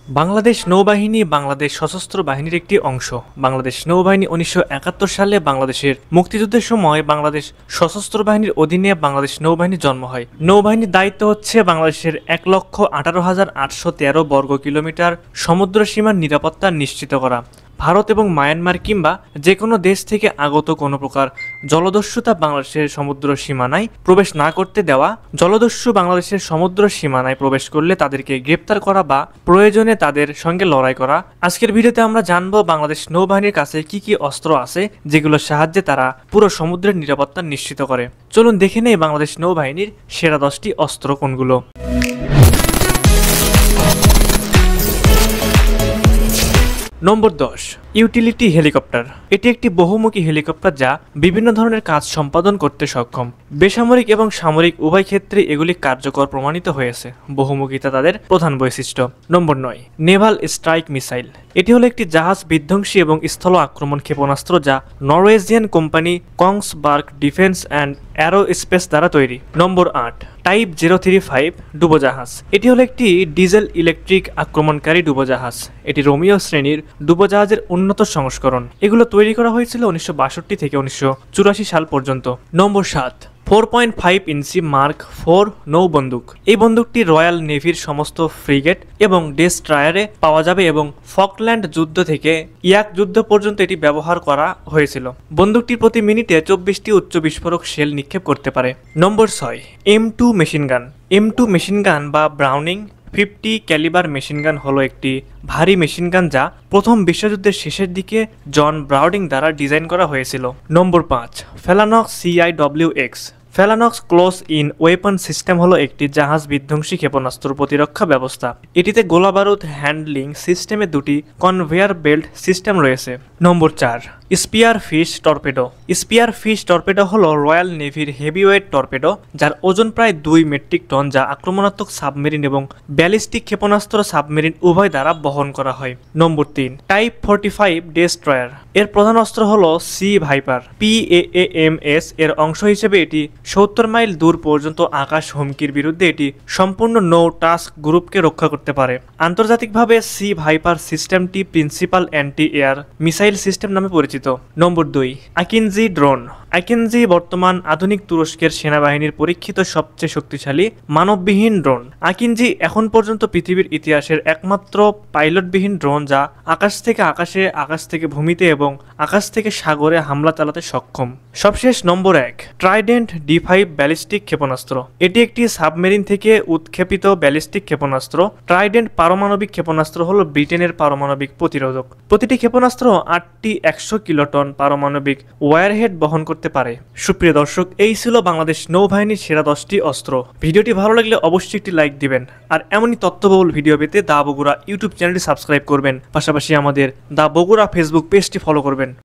বাংলাদেশ নৌবাহিনী বাংলাদেশ সশস্ত্র বাহিনীর একটি অংশ। বাংলাদেশ নৌবাহিনী 1971 সালে বাংলাদেশের মুক্তিযুদ্ধের সময় বাংলাদেশ সশস্ত্র বাহিনীর অধীনে বাংলাদেশ নৌবাহিনীর জন্ম হয়। নৌবাহিনীর দায়িত্ব হচ্ছে বাংলাদেশের 1,18,813 বর্গ কিলোমিটার সমুদ্র সীমার নিরাপত্তা নিশ্চিত করা। ভারত এবং মায়ানমার কিংবা যে কোনো দেশ থেকে আগত কোনো প্রকার জলদস্যুতা বাংলাদেশের সমুদ্র সীমানায় প্রবেশ না করতে দেওয়া। জলদস্যু বাংলাদেশের সমুদ্র সীমানায় প্রবেশ করলে তাদেরকে গ্রেপ্তার করা বা প্রয়োজনে তাদের সঙ্গে লড়াই করা। আজকের ভিডিওতে আমরা জানবো বাংলাদেশ নৌবাহিনীর কাছে কি কি অস্ত্র আছে যেগুলোর সাহায্যে তারা পুরো সমুদ্রের নিরাপত্তা নিশ্চিত করে। চলুন দেখে নেই বাংলাদেশ নৌবাহিনীর সেরা 10টি অস্ত্র কোনগুলো। নম্বর 10, ইউটিলিটি হেলিকপ্টার। এটি একটি বহুমুখী হেলিকপ্টার যা বিভিন্ন ধরনের কাজ সম্পাদন করতে সক্ষম। বেসামরিক এবং সামরিক উভয় ক্ষেত্রে এগুলি কার্যকর প্রমাণিত হয়েছে। বহুমুখিতা তাদের প্রধান বৈশিষ্ট্য। নম্বর 9, নেভাল স্ট্রাইক মিসাইল। এটি হলো একটি জাহাজ বিধ্বংসী এবং স্থল আক্রমণ ক্ষেপণাস্ত্র যা Norwegian company Kongsberg defence and aerospace দ্বারা তৈরি। নম্বর 8, টাইপ 035 ডুবোজাহাজ। এটি হলো একটি ডিজেল ইলেকট্রিক আক্রমণকারী ডুবোজাহাজ। এটি রোমিও শ্রেণীর ডুবোজাহাজের উন্নত সংস্করণ। এগুলো তৈরি করা হয়েছিল 1962 থেকে 1984 সাল পর্যন্ত। নম্বর 7, 4.5 ইঞ্চি মার্ক 4 নৌ বন্দুক। এই বন্দুকটি রয়্যাল নেভির সমস্ত ফ্রিগেট এবং ডেস্ট্রয়ারে পাওয়া যাবে এবং ফকল্যান্ড যুদ্ধ থেকে ইয়াক যুদ্ধ পর্যন্ত এটি ব্যবহার করা হয়েছিল। বন্দুকটি প্রতি মিনিটে 24টি উচ্চ বিস্ফোরক শেল নিক্ষেপ করতে পারে। নম্বর 6, M2 মেশিনগান। M2 মেশিনগান বা ব্রাউনিং 50 ক্যালিবার মেশিনগান হলো একটি ভারী মেশিনগান যা প্রথম বিশ্বযুদ্ধের শেষের দিকে জন ব্রাউডিং দ্বারা ডিজাইন করা হয়েছিল। Number 5, Phalanx CIWX। Phalanx close in weapon system হলো একটি জাহাজ বিধ্বংসী ক্ষেপণাস্ত্র প্রতিরক্ষা ব্যবস্থা। এটিতে গোলাবারুদ হ্যান্ডলিং সিস্টেমে দুটি কনভেয়ার বেল্ট সিস্টেম রয়েছে। নম্বর 4, spear fish torpedo. Spear fish torpedo হলো রয়্যাল নেভির হেভিওয়েট টর্পেডো যার ওজন প্রায় 2 মেট্রিক টন, যা আক্রমণাত্মক সাবমেরিন এবং ব্যালিস্টিক ক্ষেপণাস্ত্র সাবমেরিন উভয় দ্বারা বহন করা হয়। নম্বর 3, টাইপ 45 ডেস্ট্রয়ার। এর প্রধান অস্ত্র হলো সি ভাইপার PAAMS। এর অংশ হিসেবে এটি 70 মাইল দূর পর্যন্ত আকাশ হুমকির বিরুদ্ধে এটি সম্পূর্ণ নৌ টাস্ক গ্রুপকে রক্ষা করতে পারে। আন্তর্জাতিকভাবে সি ভাইপার সিস্টেমটি principal anti air missile system নামে পরিচিত। নম্বর 2, আকিনজি ড্রোন। আকিনজি বর্তমান আধুনিক তুরস্কের সেনাবাহিনীর পরীক্ষিত সবচেয়ে শক্তিশালী মানববিহীন ড্রোন। আকিনজি এখন পর্যন্ত পৃথিবীর ইতিহাসের একমাত্র পাইলটবিহীন ড্রোন যা আকাশ থেকে আকাশে, আকাশ থেকে ভূমিতে এবং আকাশ থেকে সাগরে হামলা চালাতে সক্ষম। সবশেষ নম্বর 1, ট্রাইডেন্ট D5 ব্যালিস্টিক ক্ষেপণাস্ত্র। এটি একটি সাবমেরিন থেকে উৎক্ষেপিত ব্যালিস্টিক ক্ষেপণাস্ত্র। ট্রাইডেন্ট পারমাণবিক ক্ষেপণাস্ত্র হলো ব্রিটেনের পারমাণবিক প্রতিরোধক। প্রতিটি ক্ষেপণাস্ত্র 8টি 100 কিলোটন পারমাণবিক ওয়ারহেড বহন করতে পারে। সুপ্রিয় দর্শক, এই ছিল বাংলাদেশ নৌবাহিনীর সেরা 10টি অস্ত্র। ভিডিওটি ভালো লাগলে অবশ্যই একটি লাইক দিবেন আর এমনই তথ্যবহুল ভিডিও পেতে দা বগুড়া ইউটিউব চ্যানেলটি সাবস্ক্রাইব করবেন। পাশাপাশি আমাদের দা বগুড়া ফেসবুক পেজটি ফলো করবেন।